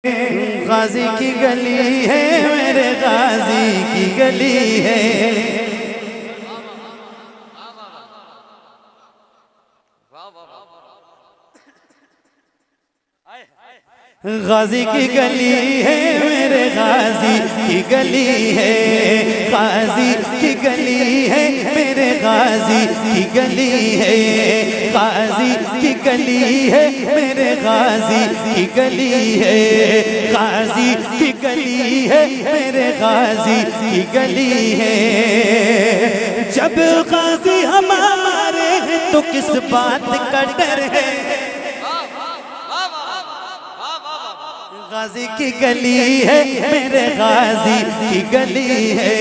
गाजी की गली है, मेरे गाजी की गली है। गाजी की गली है, मेरे गाजी की गली है। गाजी की गली है, मेरे गाजी की गली है। गाजी की गली है, मेरे गाजी की गली है। गाजी की गली है, मेरे गाजी की गली है। जब गाजी हमारे हैं तो किस बात का डर है। गाजी की गली है, मेरे गाजी की गली है।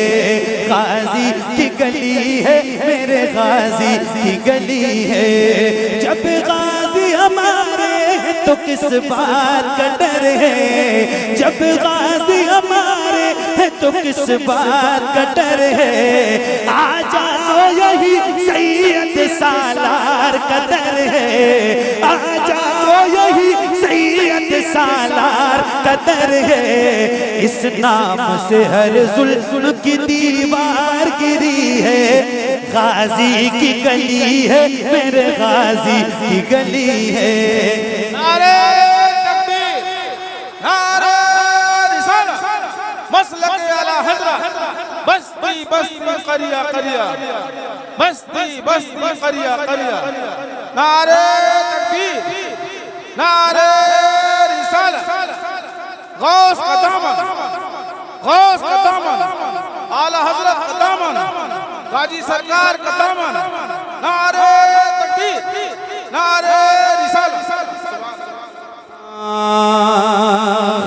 गाजी की गली है, मेरे गाजी की गली है। जब गाजी हमारे हैं तो किस बात का डर है। जब गाजी हमारे हैं तो किस बात का डर है। आ जाओ यही सैयद सालार का दर है। आ जाओ यही सैयद सालार कदर है। इस नाम से हर जुल्म की दीवार गिरी है। गाजी की गली है, मेरे गाजी की गली है। नारे तकबीर, नारे रिसालत, मसलक आला हज़रत, बस्ती बस्ती करिया करिया, बस्ती बस्ती करिया करिया। नारे तकबीर, नारे रिसालत, गौस का दामन, गौस का दामन, आला हज़रत का दामन, गाजी सरकार का दामन। नारे तकबीर, नारे रिसालत।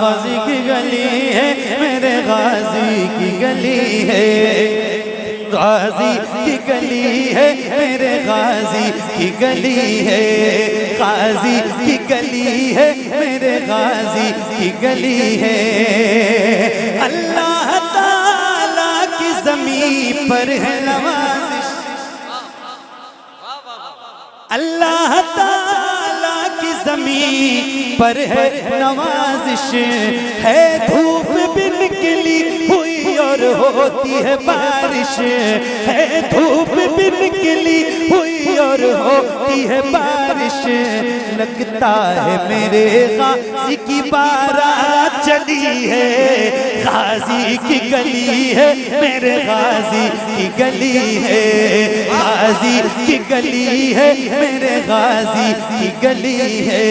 गाजी की गली है, मेरे गाजी की गली है। गाजी की गली है, मेरे गाजी की गली है। गाजी की गली है, मेरे गाजी की गली है। अल्लाह ताला की ज़मीन पर है नवाज़िश। अल्लाह ताला की ज़मीन पर है नवाज़िश। है धूप भी निकली हुई और होती है बारिश। है धूप भी निकली हुई और होती है बारिश। लगता है मेरे गाजी की बारात चली है। गाजी की गली है, मेरे गाजी की गली है। गाजी की गली है, मेरे गाजी की गली है।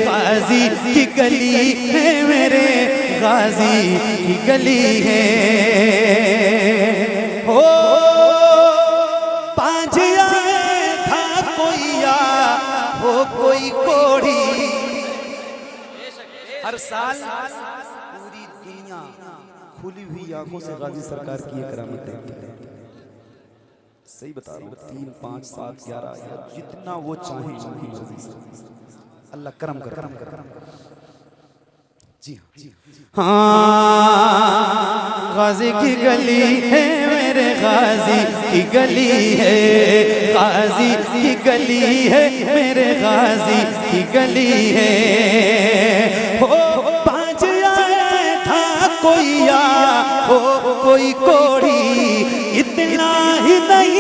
गाजी की गली है, मेरे गाजी की गली है। हो पांजिया था कोई या हो कोई कोड़ी। हर साल पूरी दुनिया खुली हुई आंखों से गाजी सरकार की ये करामत देखती है। सही बता रहा हूँ, 3, 5, 7, 11 जितना वो चाहे उनकी मर्जी से अल्लाह करम कर। जी हाँ, गाजी की गली है, मेरे गाजी की गली है। गाजी की गली है, मेरे गाजी की गली है। हो पाँच आए था कोई या हो कोई कोड़ी। इतना ही नहीं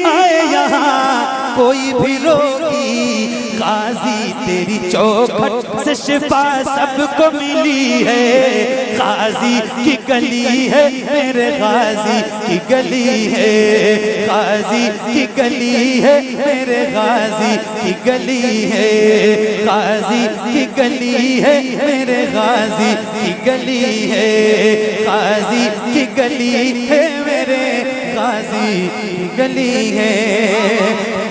आए यहाँ कोई भी रोगी। गाजी तेरी चौखट से शिफा सबको मिली है। गाजी की गली है, मेरे गाजी की गली है। गाजी की गली है, मेरे गाजी की गली है। गाजी की गली है, मेरे गाजी की गली है। गाजी की गली है, मेरे गाजी की गली है।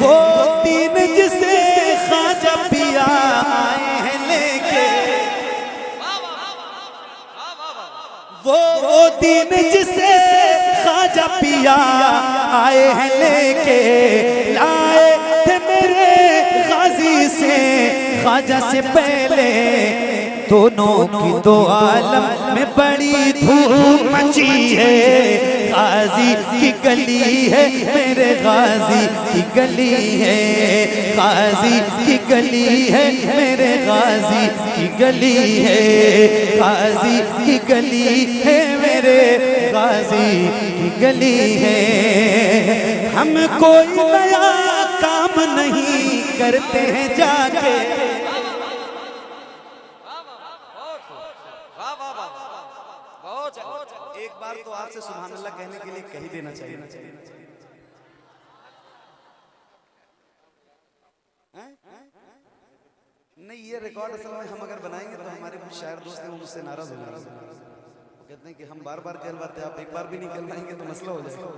वो दिन जिसे ख्वाजा पिया आए हैं लेके। वो दिन जिसे ख्वाजा पिया आए हैं लेके। लाए थे मेरे गाजी से ख्वाजा से पहले दोनों की दो आलम में बड़ी धूम मची है। गाजी की गली है मेरे गाजी की गली है, गाजी की गली है मेरे गाजी की गली है, गाजी की गली है मेरे गाजी की गली है। हम कोई नया काम नहीं करते हैं जाके, एक बार तो आपसे सुभान अल्लाह कहने के लिए कह ही देना चाहिए। नहीं, ये रिकॉर्ड असल में हम अगर बनाएंगे तो हमारे कुछ शायर दोस्त हैं वो मुझसे नाराज हो जाएंगे। वो कहते हैं कि हम बार बार कहलवाते हैं, आप एक बार भी नहीं कहलवाएंगे तो मसला हो जाएगा।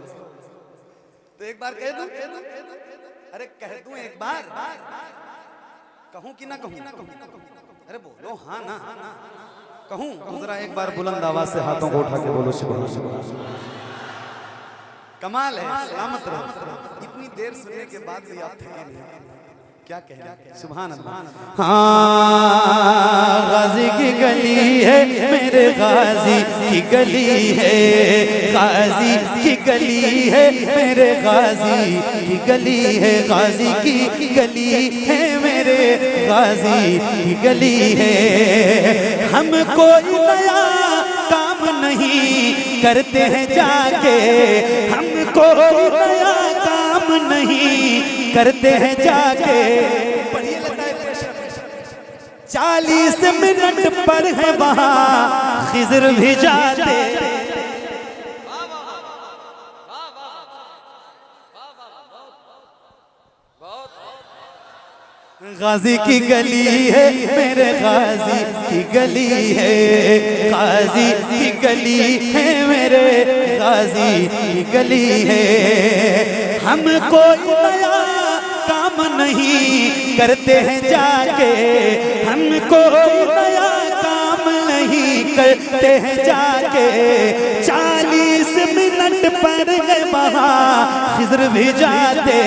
तो एक बार कह दूं, अरे कह दूं एक बार, कहूं कि ना कहूं? अरे बोलो हाँ ना, कहूं? जरा एक बार बुलंद आवाज से हाथों को उठा के बोलो सुभान अल्लाह। कमाल है, सलामत रहो। इतनी देर सुनने के बाद भी आप थके नहीं, क्या कहें? सुभान अल्लाह। हाँ, गाजी की गली है मेरे गाजी की गली है, गाजी की गली है मेरे गाजी की गली है, गाजी की गली है मेरे गाजी की गली है। हम कोई नया काम नहीं करते हैं जाके, हम कोई नया काम नहीं करते हैं जाके। 40 मिनट पर है वहाँ खिज़र भी जाते, गाजी की गली है मेरे गाजी की गली है, गाजी की गली है मेरे गाजी की गली है। हम कोई नया काम नहीं करते हैं जाके, हम कोई नया काम नहीं करते हैं जाके। 40 मिनट पर गए वहाँ खिज़र भी जाते,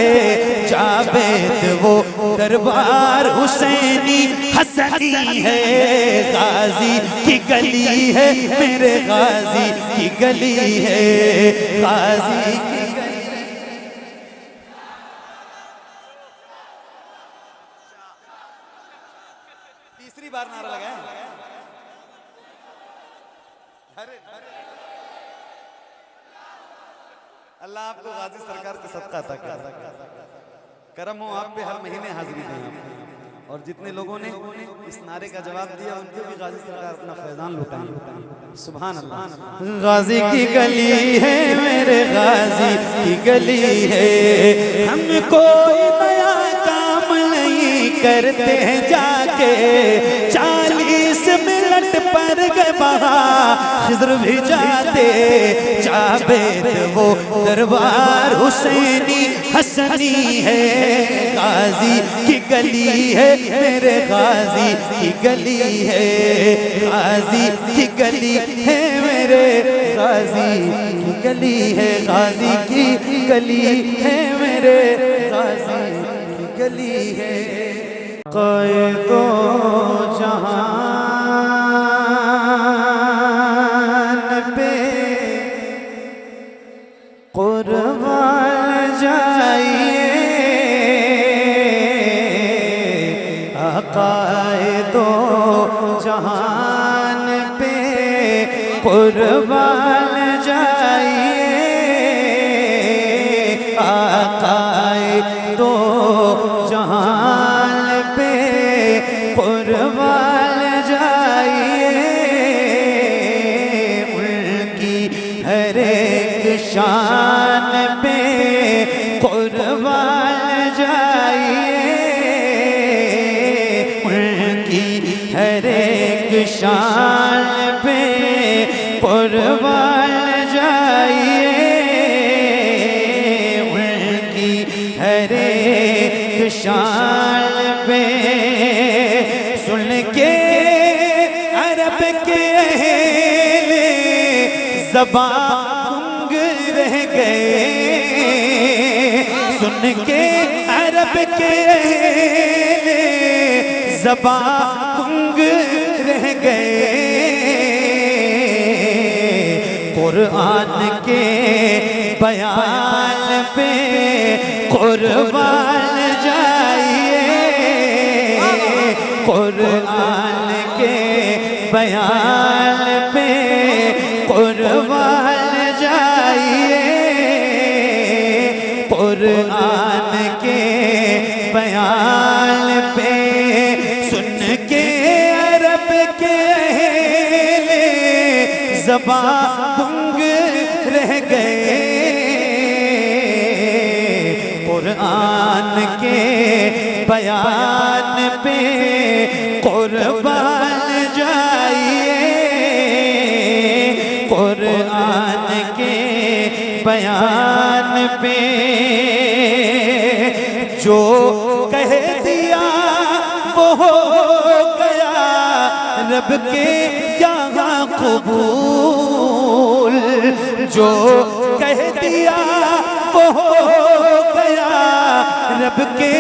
जावेद वो दरबार हुसैनी हसनी है, गाजी की गली है मेरे गाजी की गली है, गाजी की गली। तीसरी बार नारा लगाए। अल्लाह आपको गाजी सरकार के सदका अता करे, करम हो आप पे, हर महीने हाजिरी दें। और जितने लोगों ने इस नारे का जवाब दिया उनको भी गाजी सरकार अपना फैजान लुटाएं। सुभान अल्लाह। गाजी की गली है मेरे गाजी की गली है, हम कोई नया काम नहीं करते हैं जाके। 40 मिनट पर गए वहाँ खिज़र भी जाते, जावेद वो दरबार हुसैनी हसनी है, गाजी की गली है मेरे गाजी की गली है, गाजी की गली है मेरे गाजी की गली है, गाजी की गली है मेरे गाजी की गली है। क़ैदो जहान पे कुर्बान जाइए, क़ैदो जहान पे कुर्बान जाइए, क़ैदो जहान पे कुर्बान जाइए। उनकी हर एक शान पे कुर्बान जाइए, उनकी हर एक शान पे कुर्बान जाइए, उनकी हर एक शान पे। सुन के अरब के अहले ज़बान गुंग रह गए, सुन के अरब के अहले ज़बान गुंग रह रह गए, कुरान के बयान पे कुर्बान जाइए, कुरान के बयान पे कुर्बान जाइए, कुरान के बयान पे सुन के अरब के अहले ज़बान गुंग रह गए, कुरान के बयान पे कुर्बान जाइए, कुरान के बयान पे जो कह दिया वो हो गया, रब के यहाँ कबूल, जो कह दिया वो हो गया, रब के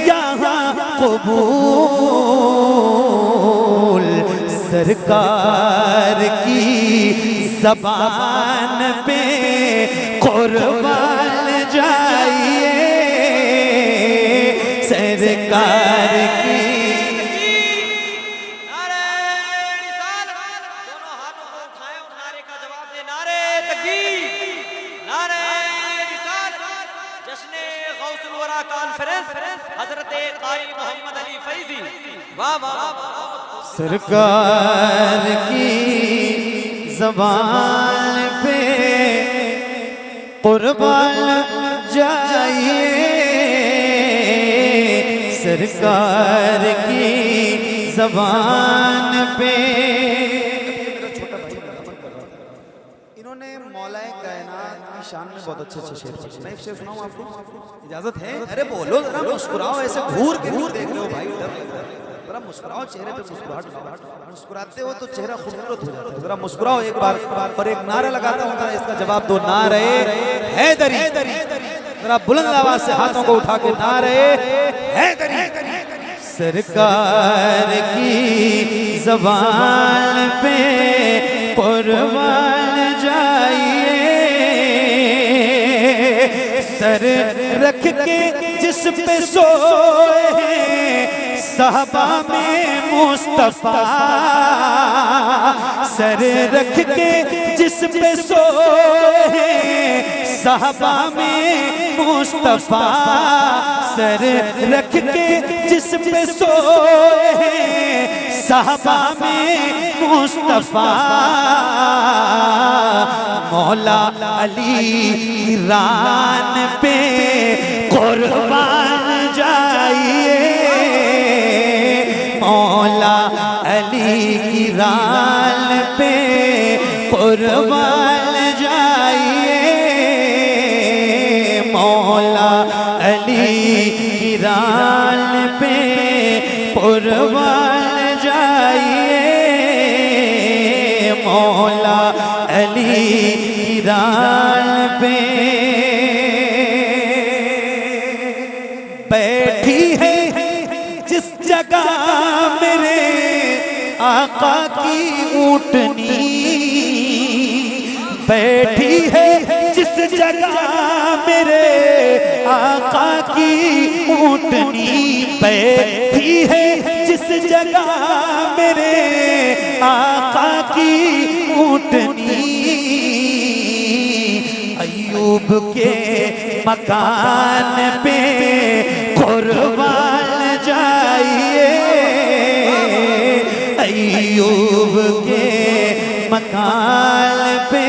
यहाँ कबूल। सरकार की ज़बान पे कुर्बान जाइए, सरकार की। दोनों हाथों को उठाएं और नारे का जवाब दें। नारे तकबीर, नारे रिसालत। जश्न गौसुल वरा कॉन्फ्रेंस हजरत कारी मोहम्मद अली फैजी। वाह वाह। सरकार की ज़बान पे कुर्बान जाइए, सरकार की ज़बान पे। इन्होंने मौलाए कायनात की शान में बहुत अच्छे अच्छे शेर पढ़े। मैं एक शेर सुनाऊं आपको, इजाजत है? अरे बोलो जरा, मुस्कुराओ, ऐसे घूर के नहीं देख लो भाई, जरा मुस्कुराओ, चेहरे पे मुस्कुराहट, मुस्कुराते हो तो चेहरा खूबसूरत हो जाता है। जरा मुस्कुराओ एक बार और एक नारा लगाता हूँ, जरा इसका जवाब दो। नारे हैदरी, जरा बुलंद आवाज से हाथों को उठा के नारे हैदरी। सरकार की ज़बान पे कुर्बान जाइए, सर रख के जिस पे सोए हैं साहबा में मुस्तफा, सर रख के जिस पे सोए हैं साहबा में मुस्तफा, सर रख के जिस पे सोए हैं साहबा में मुस्तफा, मौला अली रान पे कुर्बान जाइए, मौला अली की रान पे कुर्बान जाइए, मौला अली की रान पे कुर्बान जाइए, मौला अली की रान पे। बैठी है जिस जगह मेरे आका की ऊँटनी, बैठी है जिस जगह मेरे आका की ऊँटनी, बैठी है जिस जगह मेरे आका की ऊँटनी, अय्यूब के मकान पे कुर्बान जाइए, अय्यूब के मकान पे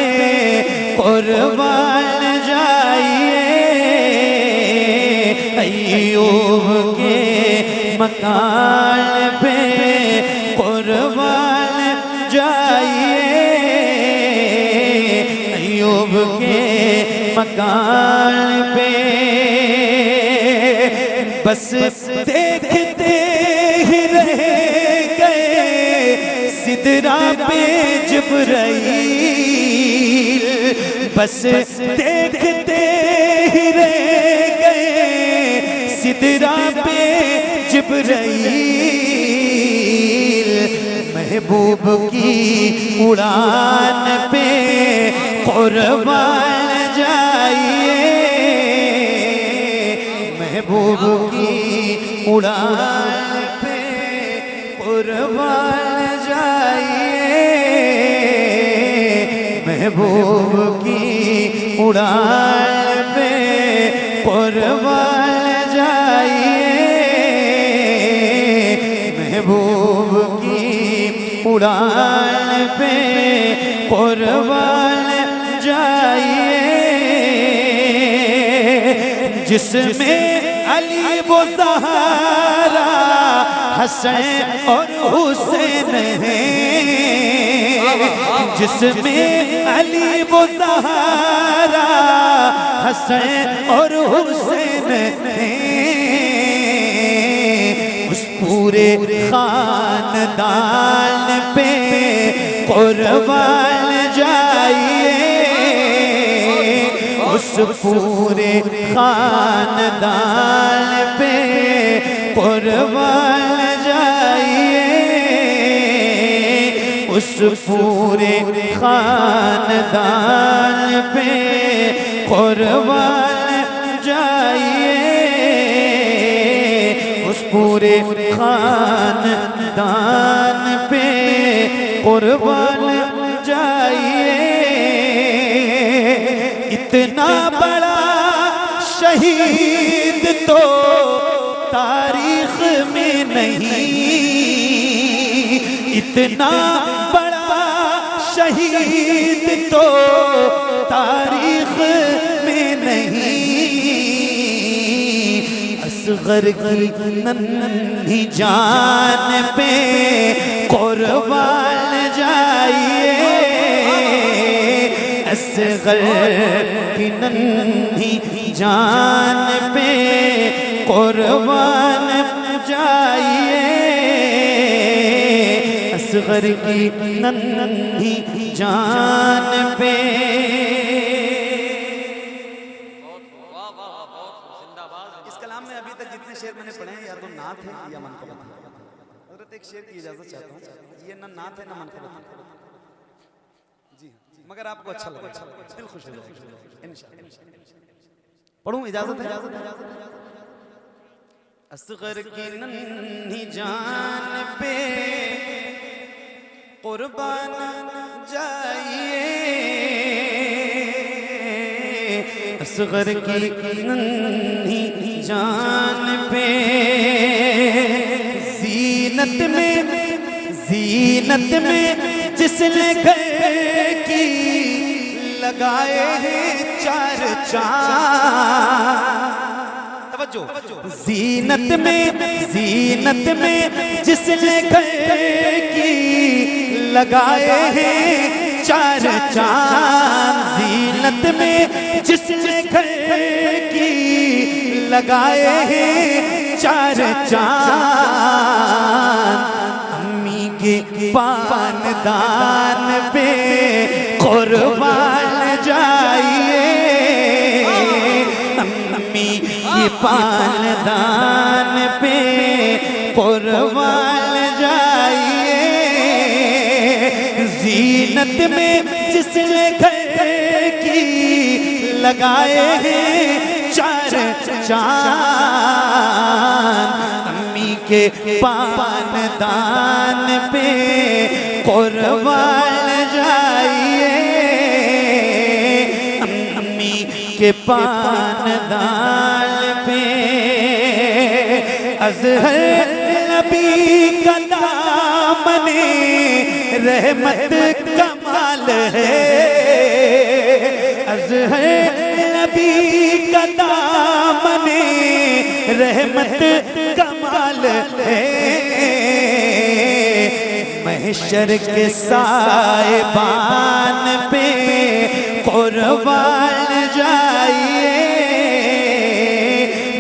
कुर्बान जाइए, अय्यूब के मकान पे कुर्बान जाइए, अय्यूब के मकान पे। बस देखते ही रह गए सिदरा पे जिब्राइल, बस देखते ही रह गए सिदरा पे जिब्राइल, महबूब की उड़ान पे कुर्बान जाइए, महबूब की उड़ान पे कुर्बान जाइए, महबूब की उड़ान पे कुर्बान जाइए, महबूब की उड़ान पे कुर्बान जाइए, जिसमें अली वो ज़हरा हसन और हुसैन हैं, जिसमें अली वो ज़हरा हसन और हुसैन हैं, उस पूरे खानदान पे कुर्बान जाइए, उस पूरे खानदान पे कुर्बान जाइए, उस पूरे खानदान पे कुर्बान जाइए, उस पूरे खानदान पे कुर्बान जाइए। इतना बड़ा शहीद तो तारीख में नहीं, इतना बड़ा शहीद तो तारीख में नहीं, असगर की नन्ही जान पे कुर्बान जाइए, असगर की नन्ही जान पे कुर्बान जाइए, असगर की नन्ही जान पे। इस कलाम में अभी तक जितने शेर मैंने पढ़े हैं या तो नात है या मनक़बत है। हज़रत एक शेर की इजाजत चाहता हूँ, ये ना नात है ना मनक़बत है जी, मगर आपको अच्छा लगे, दिल खुश हो जाएगा इंशाअल्लाह। पढ़ूं, इजाजत है? असगर की नन्ही जान पे कुर्बान जाइए, असगर की नन्ही जान पे जीनत में जिसने घर की लगाए हैं चार चांद, तवज्जो, जीनत में जिसने घर की लगाए हैं चार चांद, जीनत में जिसने घर की लगाए हैं चार चांद, अम्मी के पानदान पे कुर्बान जाइए, अम्मी के पानदान पे कुर्बान जाइए, जीनत में जिसने घर की लगाए हैं चार चांद, अम्मी के पानदान पे कुर्बान जाइए, अम्मी के पानदान पे। अज़हर नबी का दामने रहमत कमाल है, अज़हर नबी का दामने रहमत कमाल है, महशर के साहिबान पे कुर्बान जाइए,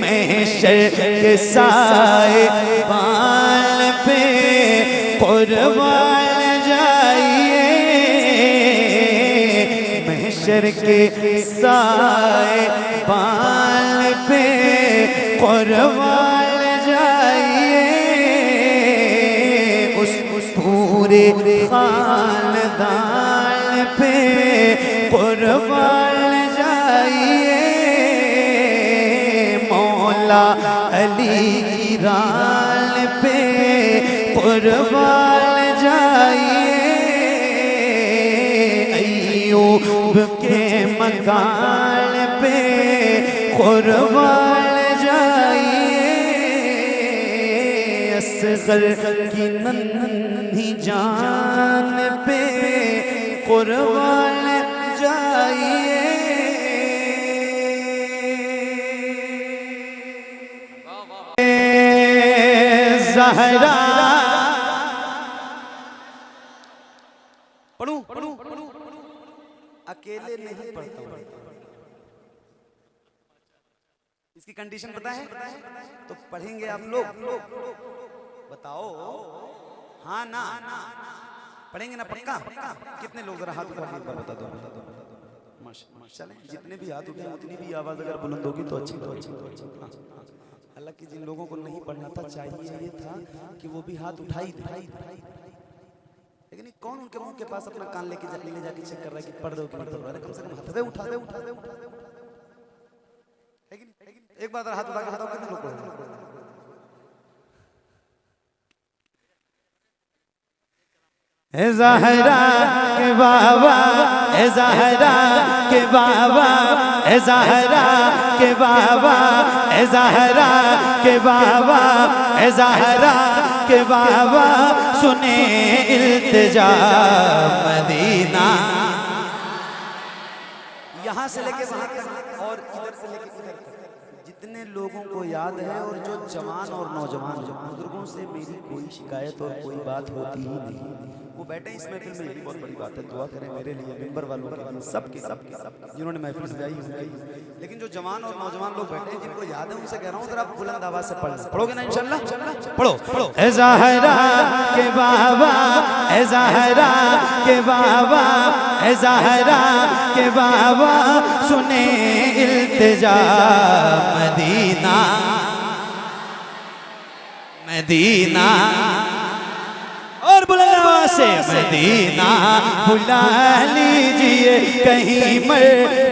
महशर के साहिबान पे कुर्बान जाइए, महशर के साहिबान पे कुर्बान जाइए, उस पूरे खानदान पे कुर्बान जाइए, मौला अली की रान पे कुर्बान जाइए, अय्यूब के मकान पे कुर्बान जाइए, असगर की नन्ही जान पे कुर्बान जाइए। ज़हरा पढ़ूं अकेले नहीं पढ़ता हूं। इसकी कंडीशन पता है? तो पढ़ेंगे आप लोग, बताओ हाँ ना? पढ़ेंगे ना पक्का? कितने लोग जरा हाथ उठा के बता दो। चलें, जितने भी हाथ उठे उतनी भी आवाज अगर बुलंद होगी तो अच्छी। हालांकि जिन लोगों को नहीं पढ़ना था चाहिए ये था कि वो भी हाथ उठाई दे, लेकिन कौन उनके मुंह के पास अपना कान लेके जाके चेक कर रहा है कि पढ़ दो कि नहीं पढ़ रहा है? कम से कम हाथ उठा दे। एक बार हाथ उठा के बताओ कितने लोग पढ़ रहे हैं? ज़हरा के बाबा, ज़हरा के बाबा, ज़हरा के बाबा, ज़हरा के बाबा, ज़हरा के बाबा, सुने इल्तिजा मदीना। यहाँ से लेके वहां तक और इधर से लेके इधर तक जितने लोगों को याद है, और जो जवान और नौजवान बुजुर्गों से मेरी कोई शिकायत और कोई बात होती ही नहीं, वो बैठे इस महफिल में, यही बहुत बड़ी बात है। दुआ करें मेरे लिए, मेंबर वालों के लिए, सबके जिन्होंने महफिल सजाई होगी। लेकिन जो जवान और नौजवान लोग बैठे हैं जिनको याद है, उनसे कह रहा हूँ जरा बुलंद आवाज से पढ़ना। पढ़ोगे ना इंशाल्लाह? पढ़ो। ज़हरा के बाबा, ज़हरा के बाबा, ज़हरा के बाबा, सुने इल्तिजा मदीना, मदीना और बुलंद आवाज से मदीना बुला लीजिए, कहीं मर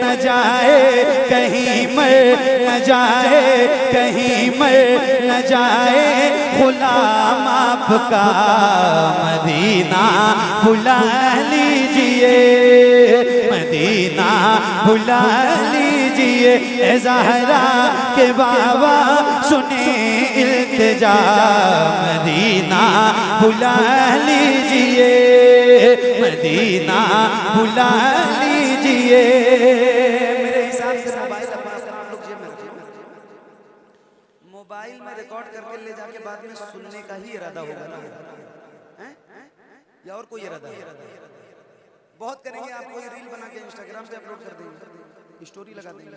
न जाए, कहीं मर न जाए, कहीं मर न जाए गुलाम आपका, मदीना बुला लीजिए, मदीना बुला लीजिए, ज़हरा के बाबा, सुने इल्तिजा मदीना बुला लीजिए, मदीना बुला लीजिए। मेरे हिसाब से मोबाइल में रिकॉर्ड करके ले जाके बाद में सुनने का ही इरादा होगा ना, या और कोई इरादा? बहुत करेंगे, आप कोई रील बना के इंस्टाग्राम पे अपलोड कर देंगे, स्टोरी लगा देंगे,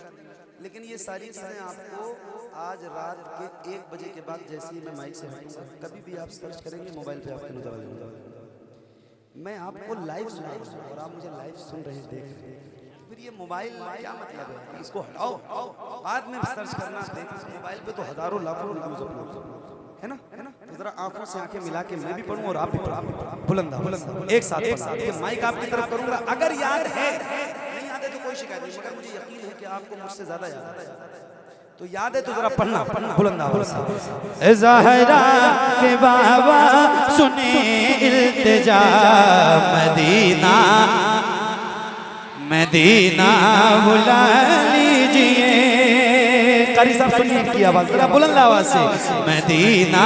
लेकिन ये सारी चीजें आपको आज रात के 1 बजे के बाद, जैसे ही मैं माइक से हटूंगा, कभी भी आप सर्च करेंगे मोबाइल पे आपके नजर आ जाएगा। मैं आपको लाइव सुना रहा हूं और आप मुझे लाइव सुन रहे हैं, देख रहे हैं, फिर ये मोबाइल क्या मतलब है? इसको हटाओ, बाद में सर्च करना। मोबाइल पे तो हजारों लाखों व्यूज है ना? तो जरा आंखों से आंखें मिला के मैं भी पढ़ूं और आप भी पढ़ो, बुलंद एक साथ। ये माइक आपकी तरफ करूंगा, अगर याद है, नहीं याद है तो कोई शिकायत नहीं, मगर मुझे यकीन है कि आपको मुझसे ज्यादा याद है, तो याद है तो जरा पढ़ना बुलंद आवाज से। ज़हरा के बाबा, सुने इल्तिजा मदीना, मदीना बुला लीजिए। कारी साहब सुनिए की आवाज, बुलंद आवाज से, मदीना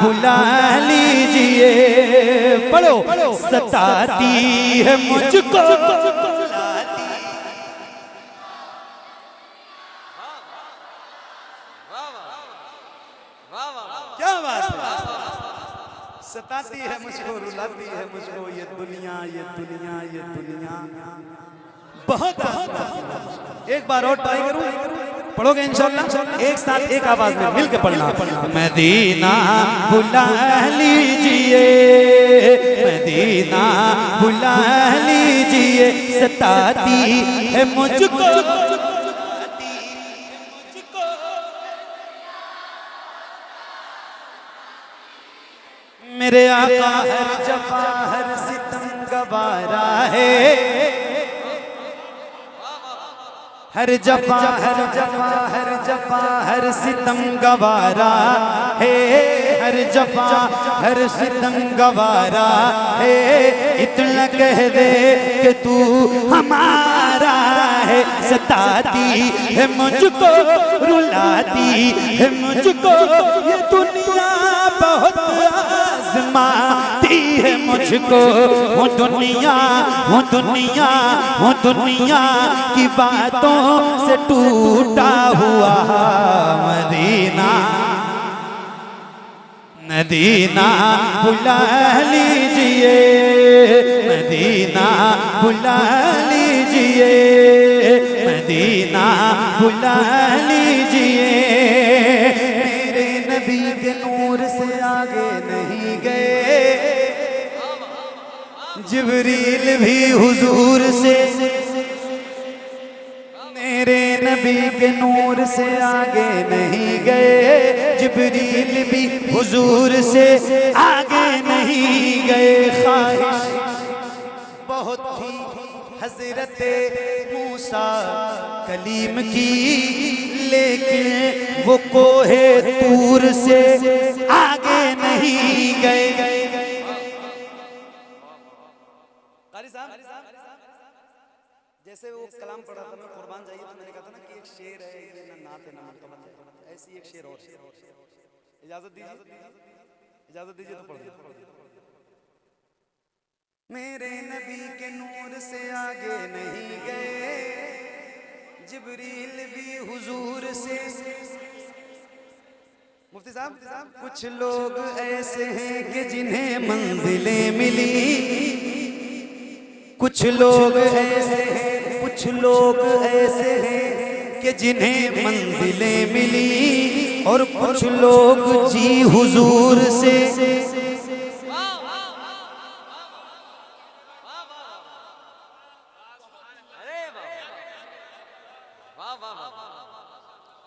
बुला लीजिए। पढ़ो, सताती है मुझको, क्या बात है? सताती है मुझको, रुलाती है मुझको, ये दुनिया, ये दुनिया, ये दुनिया। बहुत एक बार और ट्राई करूं, पढ़ोगे इंशाल्लाह? एक साथ एक आवाज में मिल के पढ़ना। मदीना बुला लीजिए, मदीना बुला लीजिए, सताती है मुझको, मेरे आका हर जफा हर सितम गवारा है, हर जफा हर जफा हर जफा हर सितम गवारा है, हर जफा हर सितम गवारा है। इतना कह दे कि तू हमारा है, सताती है मुझको रुलाती है मुझको ये दुनिया बहुत आजमाती है मुझको। हूँ दुनिया हूँ दुनिया हूँ दुनिया की बातों से टूटा हुआ मदीना, मदीना बुला लीजिए, मदीना बुला लीजिए, मदीना बुला लीजिए। मेरे नबी के नूर से आगे नहीं गए, जिब्रील भी हुजूर से, मेरे नबी के नूर से आगे नहीं गए, जिब्रील भी हुजूर से आगे नहीं गए। ख्वाहिश बहुत थी हजरत मूसा कलीम की, लेकिन वो कोहे तूर से आगे नहीं गए। कारी साहब जैसे वो कलाम पढ़ा था, मैं कुर्बान जाइए तो मैंने कहा था ना कि एक शेर है, ये ना नात है ना मुकम्मल है, ऐसी एक शेर और इजाजत दीजिए, इजाजत दीजिए तो पढ़ दीजिए। मेरे नबी के नूर से आगे नहीं गए, जिब्रील भी हुजूर से। मुफ्ती साहब कुछ लोग ऐसे हैं कि जिन्हें मंजिलें मिली, कुछ लोग ऐसे हैं, कुछ लोग ऐसे हैं कि जिन्हें मंजिलें मिली, और कुछ लोग जी हुजूर से।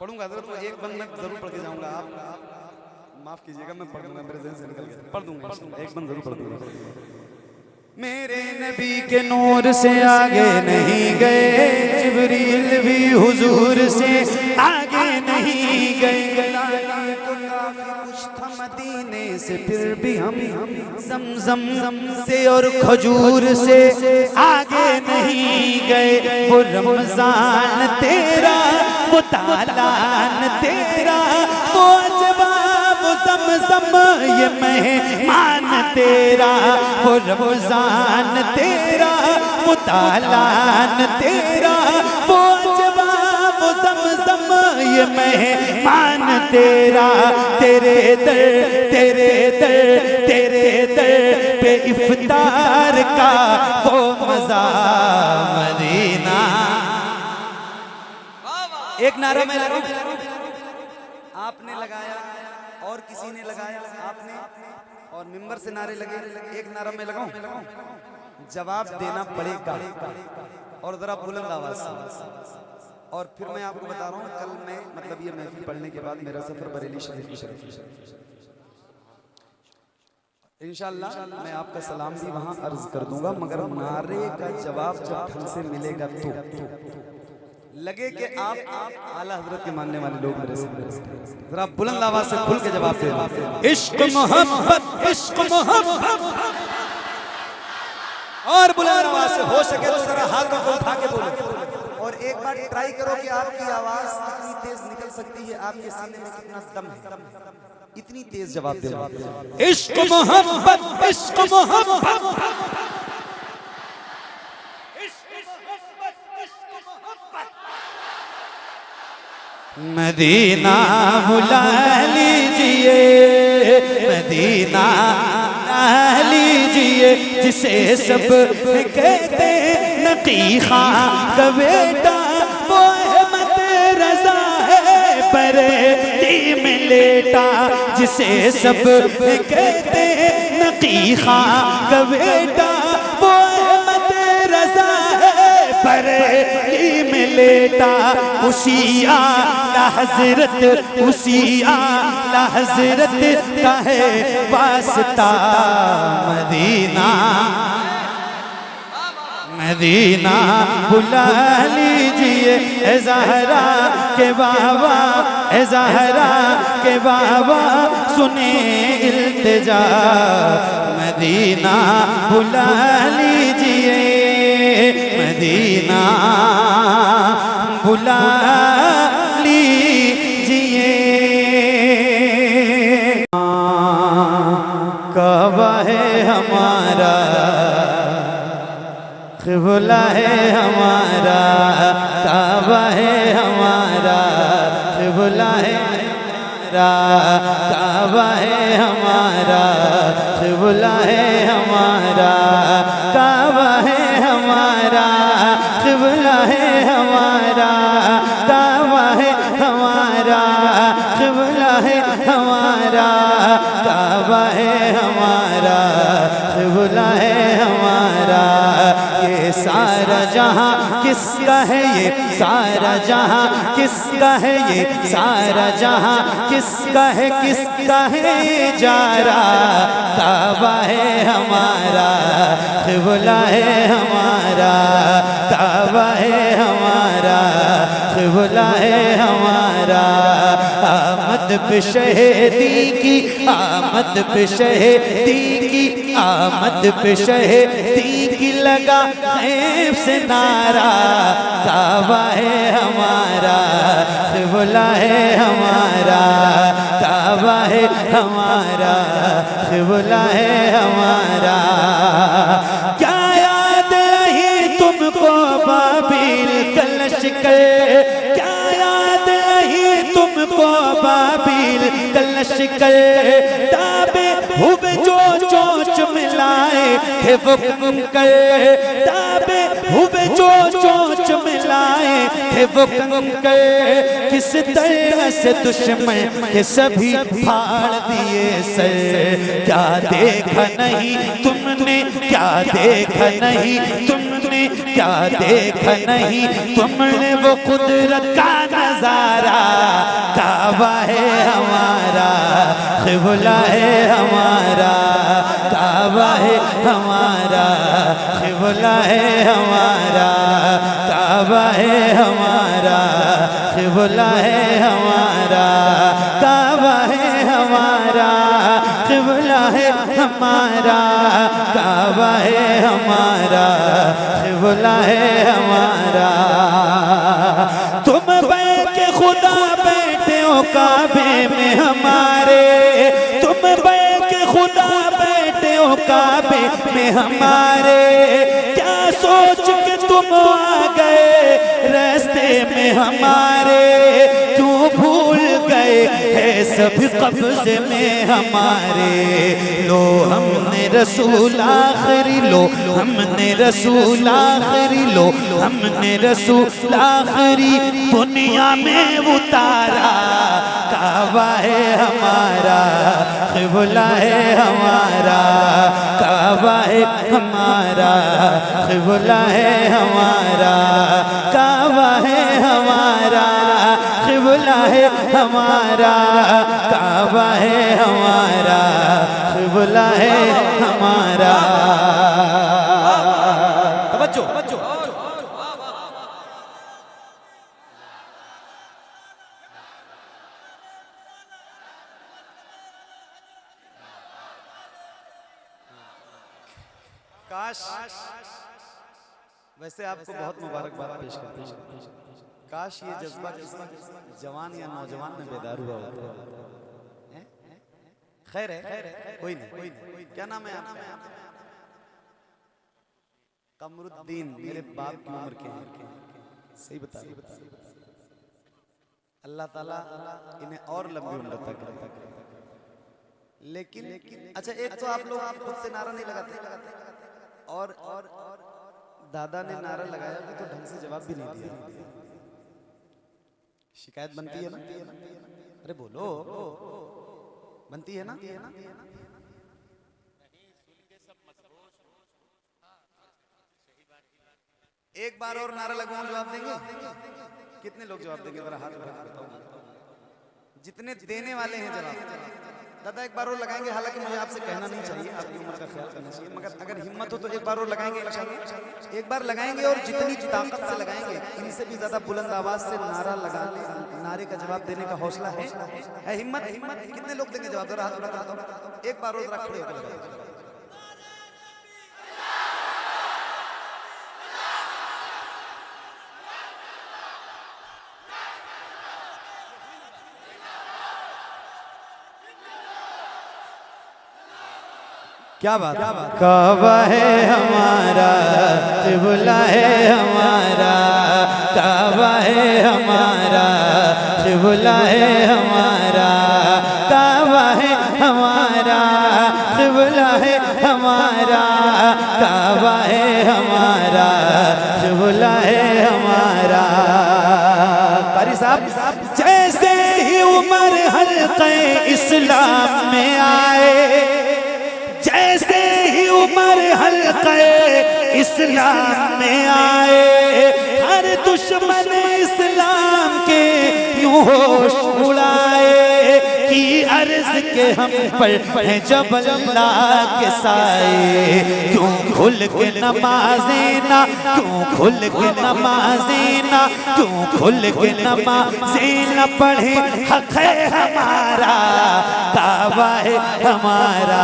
पढ़ूंगा हजरत, तो एक बंद मैं जरूर पढ़ के जाऊंगा, आप माफ कीजिएगा, मैं पढ़ दूंगा, मेरे ज़हन से निकल गया, पढ़ दूंगा, एक बंद जरूर पढ़ दूंगा। मेरे नबी के नूर से आगे नहीं गए, जिब्रील भी हुजूर से आगे नहीं गए। तो काफी कुछ था मदीने से, फिर भी हम ज़मज़म से और खजूर से आगे नहीं गए। वो रमज़ान तेरा, वो तालान तेरा, वो अजबा वो ज़मज़म ये मेहमान तेरा, वो रमज़ान तेरा, वो तालान तेरा, वो अजबा वो ज़मज़म ये मेहमान तेरा। तेरे दर तेरे दर तेरे दर पे इफ्तार का वो मज़ा मदीना। एक नारा मैं लगाऊं, आपने लगाया और किसी ने लगाया, आपने और मिंबर से नारे लगे, एक नारा मैं लगाऊं, जवाब देना पड़ेगा और जरा बुलंद आवाज से। और फिर मैं आपको बता रहा हूँ, कल मैं मतलब ये महफिल पढ़ने के बाद मेरा सफर बरेली शरीफ की शरीफ इंशाअल्लाह मैं आपका सलाम भी वहाँ अर्ज कर दूंगा, मगर नारे का जवाब जब ढंग से मिलेगा तो लगे कि आप आला हजरत के मानने वाले लोग मेरे से जरा बुलंद आवाज से खुल के जवाब दे। इश्क मोहब्बत इश्क मोहब्बत, और बुलंद आवाज से हो सके तो जरा हाथों को उठा के बोलो। और एक बार ट्राई करो कि आपकी आवाज कितनी तेज निकल सकती है, आपके सीने में कितना दम है, इतनी तेज जवाब दे। इश्क मोहब्बत इश्क मोहब्बत, मदीना बुला लीजिए, मदीना लीजिए, जिसे सब कहते नकी खां का बेटा, वो अहमद रज़ा है बरेली में लेटा। जिसे सब कहते नकी खां का बेटा, वो अहमद रज़ा है बरेली में लेटा उसी आला हजरत, उसी आला हजरत का है वास्ता मदीना मदीना बुला लीजिए ए ज़हरा के बाबा, ए ज़हरा के बाबा सुने इल्तिजा मदीना बुला लीजिए, मदीना बुला लीजिए। काबा है हमारा, क़िबला है हमारा, काबा है हमारा, क़िबला है हमारा, काबा है हमारा, क़िबला है हमारा, काबा है हमारा, क़िबला है हमारा, काबा है हमारा, क़िबला है हमारा, काबा है हमारा, क़िबला है हमारा। ये सारा जहां किसका है, ये सारा जहां किसका है, ये सारा जहां किसका है, किसका है जारा, काबा है हमारा, क़िबला है हमारा, काबा है हमारा, क़िबला है हमारा। आमद पे शहीदी की, आमद पे शहीदी की, आमद पे शहीदी की लगा खैफ से नारा, काबा है हमारा, क़िबला है हमारा, काबा है हमारा, क़िबला है हमारा। क्या याद रही तुमको बाबिल का लश्कर, क्या याद रही तुमको बाबिल का लश्कर, ताबे हुए जो चोंच मिलाए थे वो कंकर, ताबे हुए जो चोंच मिलाए थे वो कंकर, किस तरह से दुश्मन के सभी फाड़ दिए सर। क्या देखा नहीं तुमने, क्या देखा नहीं तुमने, क्या देखा नहीं तुमने वो कुदरत का नजारा, काबा है हमारा, क़िबला है हमारा, काबा है हमारा, क़िबला है हमारा, काबा है हमारा, क़िबला है हमारा, काबा है हमारा, क़िबला है हमारा, काबा है हमारा, क़िबला है हमारा। तुम बैठे खुदा बैठे हो काबे में हमारे, तुम बैठे खुदा बैठे हो काबे में हमारे, क्या सोच के तुम आ गए रास्ते में हमारे, क्यों भूल गए है सब कब्ज़े में हमारे। लो हमने रसूल आखिरी, लो हमने रसूल आखिरी, लो हमने रसूल आखिरी दुनिया में उतारा, काबा है हमारा, क़िबला है हमारा, काबा है हमारा, क़िबला है हमारा, काबा है हमारा, क़िबला है हमारा, काबा है हमारा, क़िबला है हमारा। तवज्जो तवज्जो। काश, वैसे आपको बहुत मुबारकबाद पेश करते हैं, काश ये जज्बा किसी जवान या नौजवान में बेदार हुआ होता। खैर है, कोई नहीं। क्या नाम है आपका? कमरुद्दीन, मेरे बाप की उम्र के हैं, सही बता। अल्लाह ताला इन्हें और लंबी उम्र तक करे। लेकिन अच्छा, एक तो आप लोग खुद से नारा नहीं लगाते, और दादा ने नारा लगाया भी तो ढंग से जवाब भी नहीं दिया। शिकायत बनती है ना? अरे बोलो, बनती है ना? एक बार और नारा लगवाऊं, जवाब देंगे? कितने लोग जवाब देंगे? जरा हाथ उठा के बताओ। जितने देने वाले हैं जवाब। दादा एक बार और लगाएंगे, हालांकि मुझे आपसे कहना नहीं चाहिए, आपकी उम्र का ख्याल करना चाहिए, मगर अगर हिम्मत हो तो एक बार और लगाएंगे इंशाल्लाह। एक बार लगाएंगे और जितनी ताकत से लगाएंगे, इनसे भी ज्यादा बुलंद आवाज से नारा लगाने, नारे का जवाब देने का हौसला है हिम्मत? कितने लोग देंगे जवाब? जरा हाथ उठा के बताओ। एक बार और खड़े होकर लगाएंगे। क्या बात? काबा है हमारा, क़िबला है हमारा, काबा है हमारा, क़िबला है हमारा, काबा है हमारा, क़िबला है हमारा, काबा है हमारा, क़िबला है हमारा। कारी साहब, जैसे ही उमर हल्क़े इस्लाम में आए, जैसे ही उमर हल्क़े इस्लाम में आए, हर दुश्मन इस्लाम के यूं होश उड़ाए कि अर्ज़ के हम पर है जबल अल्लाह के साए। क्यों खुल के नमाज़ें ना, क्यों खुल के नमाज़ें ना, क्यों खुल के नमाज़ें ना पढ़े? हक़ है हमारा, काबा है हमारा,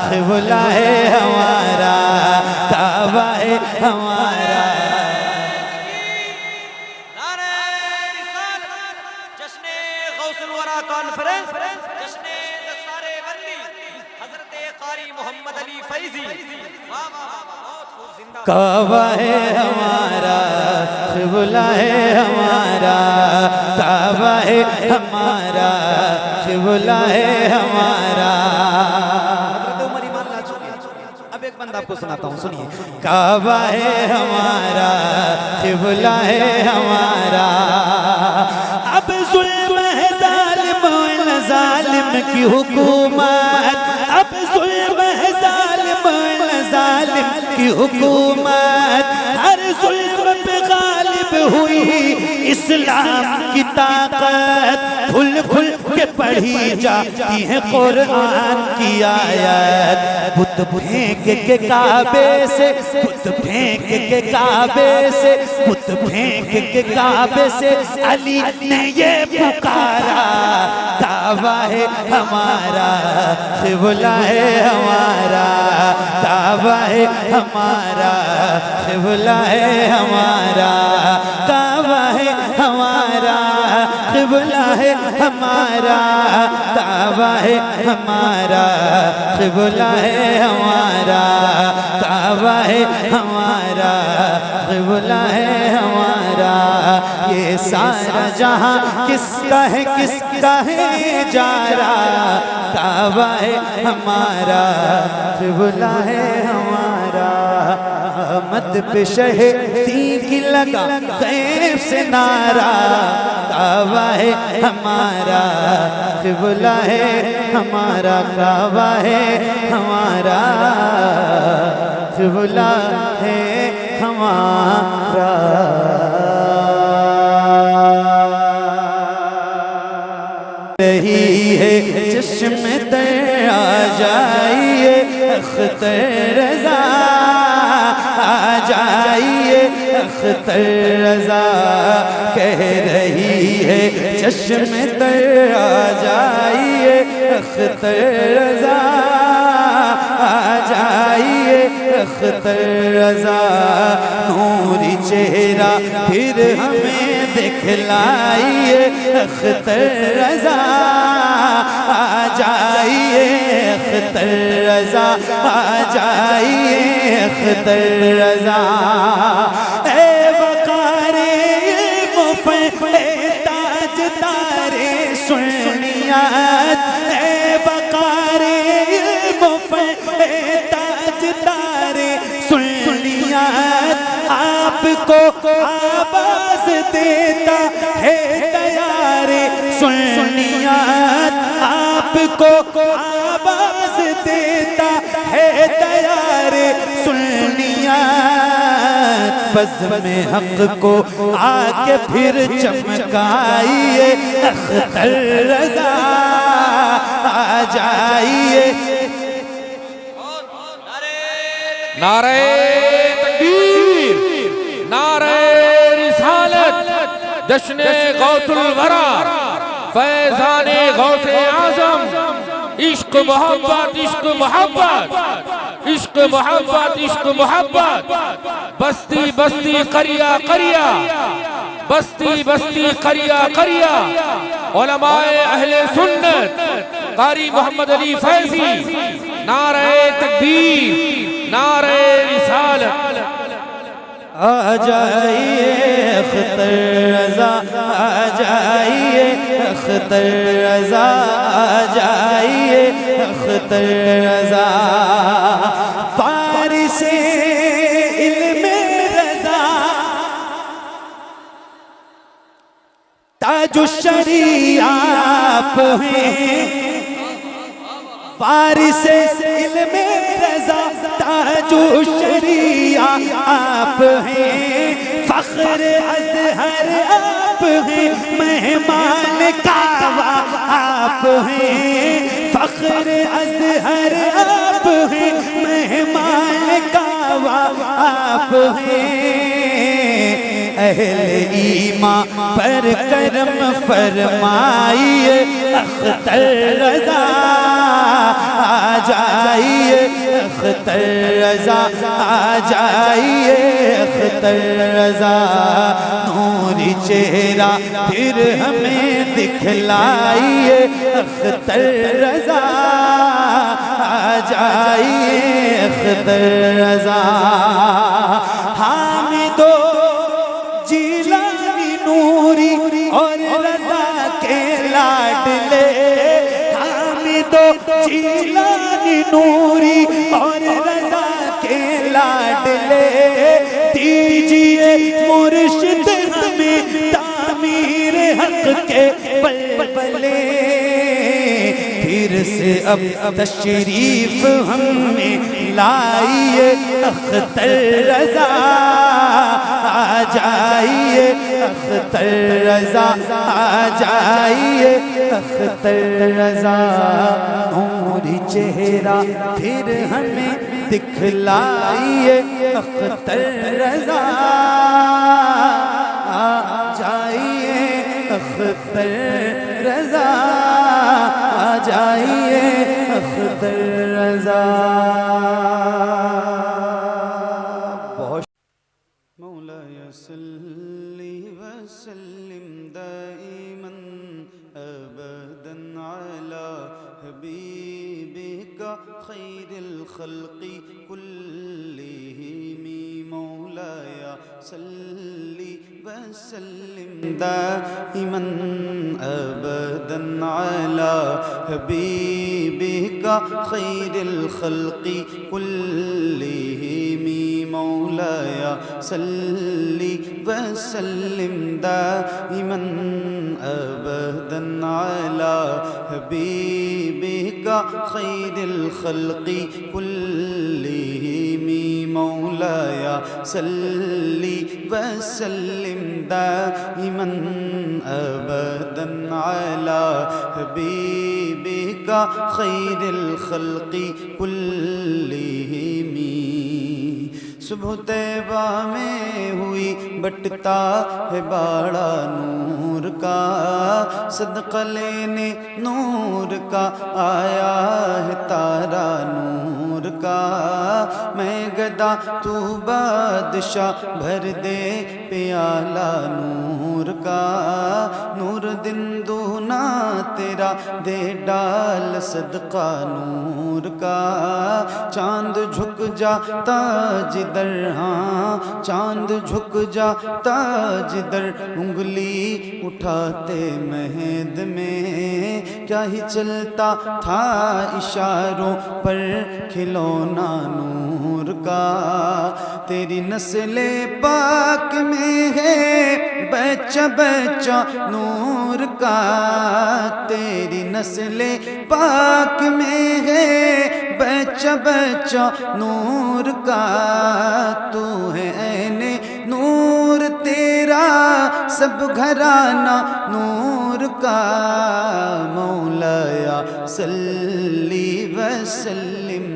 क़िबला है हमारा, काबा है हमारा। जश्ने गौसुल वरा कॉन्फ्रेंस, जश्ने दस्तारे बंदी हजरत कारी मोहम्मद अली फैजी। वाह वाह वाह, बहुत खूब जिंदा। काबा है हमारा, क़िबला है हमारा, काबा है हमारा, क़िबला है हमारा। उमर ईमान ला चुके हैं। अब एक बंदा आपको सुनाता हूँ, सुनिए। काबा है हमारा, क़िबला है हमारा। अब जुल्म है जालिम जालिम की हुकूमत, अब जुल्म है जालिम जालिम की हुकूमत, हर जुल्म पे गालिब हुई इस्लाम की ताकत। खुल खुल के पढ़ी जाती है कुरान की आयत। बुत फेंक के काबे से, बुत फेंक के काबे से, बुत फेंक के काबे से अली ने ये पुकारा। काबा है हमारा, क़िबला है हमारा, काबा है हमारा, क़िबला है हमारा, काबा है हमारा, क़िबला है हमारा, काबा है हमारा, क़िबला है हमारा, काबा है हमारा, क़िबला है हमारा। ये सारा जहां किसका है, किसका है जारा? काबा है हमारा, क़िबला है हमारा। मत पे शहीदी की लगा गैब से नारा। काबा है हमारा, क़िबला है हमारा, काबा है हमारा, क़िबला है हमारा। रही है चश्मे तर आ जाइए अख्तर रज़ा, आ जाइए अख्तर रज़ा। कह रही है चश्मे तर आ जाइए अख्तर रज़ा, आ जाइए अख्तर रज़ा। नूरी चेहरा फिर हमें दिखलाइए अख्तर रज़ा, आ जाइए अख्तर रज़ा, आ जाइए अख्तर रज़ा। ए वक़ारे मुफ़े ताज तारे सुनियात, ए वक़ारे मुफ़े ताज तारे सुनियात। आपको आवाज़ देता है तैयारे सुनियात, आपको आवाज़ देता है तैयारे सुनियात। बज़्म हक़ को आके फिर चमकाइए, अख्तर रज़ा आ जाइए। नारे तकबीर, नारे रिसालत, जश्ने गौसुल वरा, फैज़ाने गौसे आज़म। इश्क मोहब्बत, इश्क मोहब्बत, इश्क मोहब्बत, इश्क मोहब्बत। बस्ती बस्ती करिया करिया, बस्ती बस्ती करिया करिया। उलमाए अहले सुन्नत, कारी मोहम्मद अली फैज़ी, नारे तकबीर, नारे रिसालत। आ जाइए अख्तर रज़ा आ जाइए, अख्तर रज़ा आ जाइए, अख्तर रज़ा। फारिसे इल्मे रज़ा ताजुश शरीआ आप हैं, फारिसे इल्मे रज़ा ताजुश शरीआ आप हैं, फ़ख्र अज़हर आप हैं, मेहमान काबा आप हैं, फ़ख्र अज़हर आप हैं, मेहमान काबा आप हैं। अहले ईमान पर करम फरमाइए, अख्तर रज़ा आ जाइए, अख्तर रज़ा आ जाइए, अख्तर रज़ा। नूरी चेहरा फिर हमें दिखलाइए, अख्तर रज़ा आ जाइए, अख्तर रज़ा। हामिदो जिलानी नूरी और रज़ा के लाडले, हामिदो जिलानी नूरी और रज़ा के लाडले। दीजिए मुर्शिद हमें तामीर हक़ के बलबले, फिर से अब तशरीफ हमें लाइए, अख्तर रज़ा आ जाइए, अख्तर रज़ा आ जाइए, अख्तर रज़ा। नूरी चेहरा फिर हमें दिखलाइए, अख्तर रज़ा आ जाइए, अख्तर रज़ा आ जाइए, अख्तर रज़ा। बहुत मौलाय सल्ली वसल्लिम दाइमन अबदन अला हबीबिका खैरिल खल्क़ि कुल्लिहिम। मौलाय सल्ली वसल्लिम दाइमन अबदन अला हबीबिका खैरिल खल्क़ि कुल्लिहिम। मौलाय सल्ली वसल्लिम दाइमन अबदन अला हबीबिका खैरिल खल्क़ि कुल्लिहिम। मौलाय सल्ली वसल्लिम दाइमन अबदन अला हबीबिका खैरिल खल्क़ि कुल्लिहिम। सुबह तैबा में हुई बटता है बाड़ा नूर का, सदका लेने नूर का आया है तारा नूर का। मैं गदा तू बादशाह भर दे प्याला नूर का। नूर दिन दूना तेरा दे डाल सदका नूर का। चांद झुक जाता जिधर, हाँ चांद झुक जाता जिधर, उंगली उठाते महद में क्या ही चलता था इशारों पर खिलौना नूर का। तेरी नस्ले पाक में है बच्चा बच्चा नूर का। तेरी नस्ले पाक में है बच्चा बच्चा नूर का, तू है ऐने नूर तेरा सब घराना नूर का। मौलाया सल्ली वसल्लिम,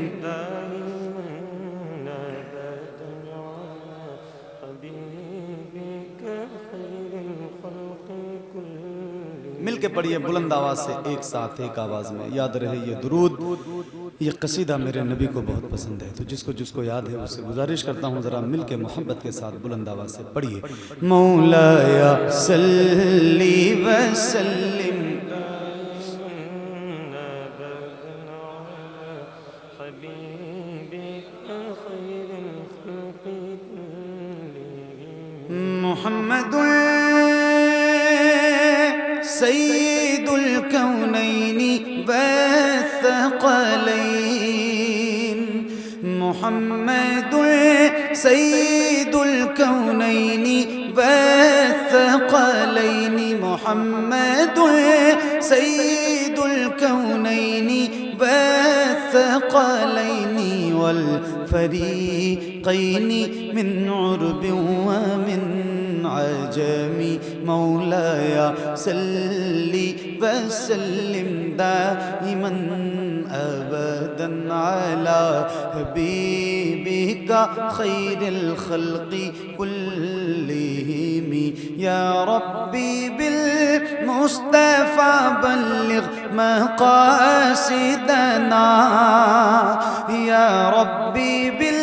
मिल के पढ़िए बुलंद आवाज से, एक साथ एक आवाज में। याद रहे ये दुरूद, ये कसीदा मेरे नबी को बहुत पसंद है, तो जिसको जिसको याद है उससे गुजारिश करता हूँ जरा मिल के मोहब्बत के साथ बुलंद आवाज से पढ़िए। मौलाया सल्ली वसल्लिम, मुहम्मदुल सय्यिदुल कौनैनि वस्सक़लैन, मुहम्मदुल सय्यिदुल कौनैनि वस्सक़लैन, मुहम्मदुल सय्यिदुल कौनैनि वस्सक़लैन वल फरीक़ैन मिन उर्बिन व मिन अजमी। मौलाया सल्ली वसल्लिम दाइमन अबदन अला हबीबिका खैरिल खल्क़ि कुल्लिहिम। या रब्बी बिल मुस्तफ़ा बल्लिग़ मक़ासिदना, या रब्बी बिल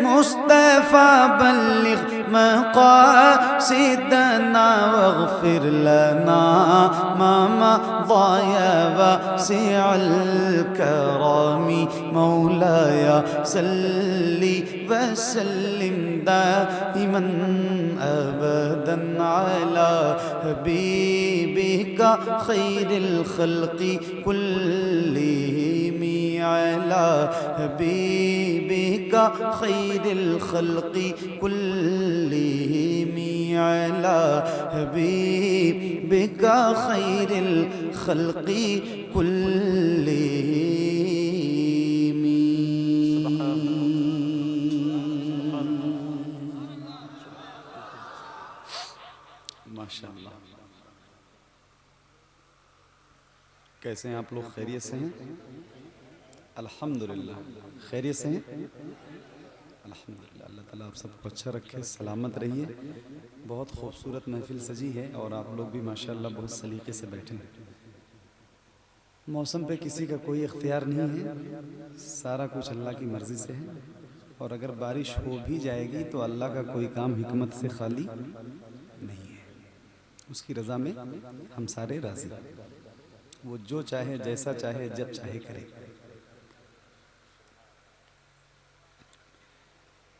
मुस्तफ़ा बल्लिग़ मक़ासिदना वग़फ़िर लना मा मज़ा या वासिअल करमी। मौलाया सल्ली वसल्लिम दाइमन अबदन अला हबीबिका खैरिल खल्क़ि कुल्लिहिम, अला हबीबिका खैरिल खल्क़ि कुल्लिहिम, अला हबीबिका खैरिल खल्क़ि कुल्लिहिम। माशाअल्लाह। कैसे हैं आप लोग? खैरियत से हैं? अल्हम्दुलिल्लाह खैरियत से हैं? अल्हम्दुलिल्लाह। अल्लाह ताला आप सबको अच्छा रखे, सलामत रहिए। बहुत खूबसूरत महफिल सजी है और आप लोग भी माशाअल्लाह बहुत सलीके से बैठे हैं। मौसम पे किसी का कोई इख्तियार नहीं है, सारा कुछ अल्लाह की मर्ज़ी से है। और अगर बारिश हो भी जाएगी तो अल्लाह का कोई काम हिकमत से खाली नहीं है, उसकी रज़ा में हम सारे राज़ी। वो जो चाहे, जैसा चाहे, जब चाहे करे।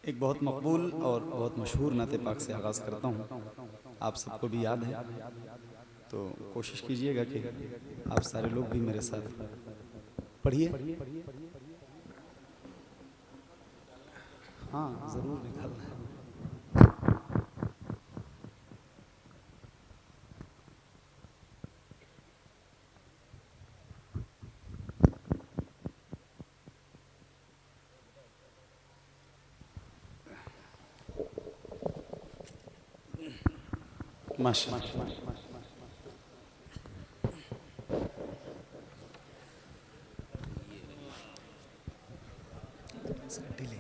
एक बहुत मकबूल और बहुत मशहूर नाते पाक से आगाज़ करता हूँ, आप सबको भी याद है, तो कोशिश कीजिएगा कि आप सारे लोग भी मेरे साथ पढ़िए। हाँ ज़रूर निकालना है। माशाअल्लाह। डिले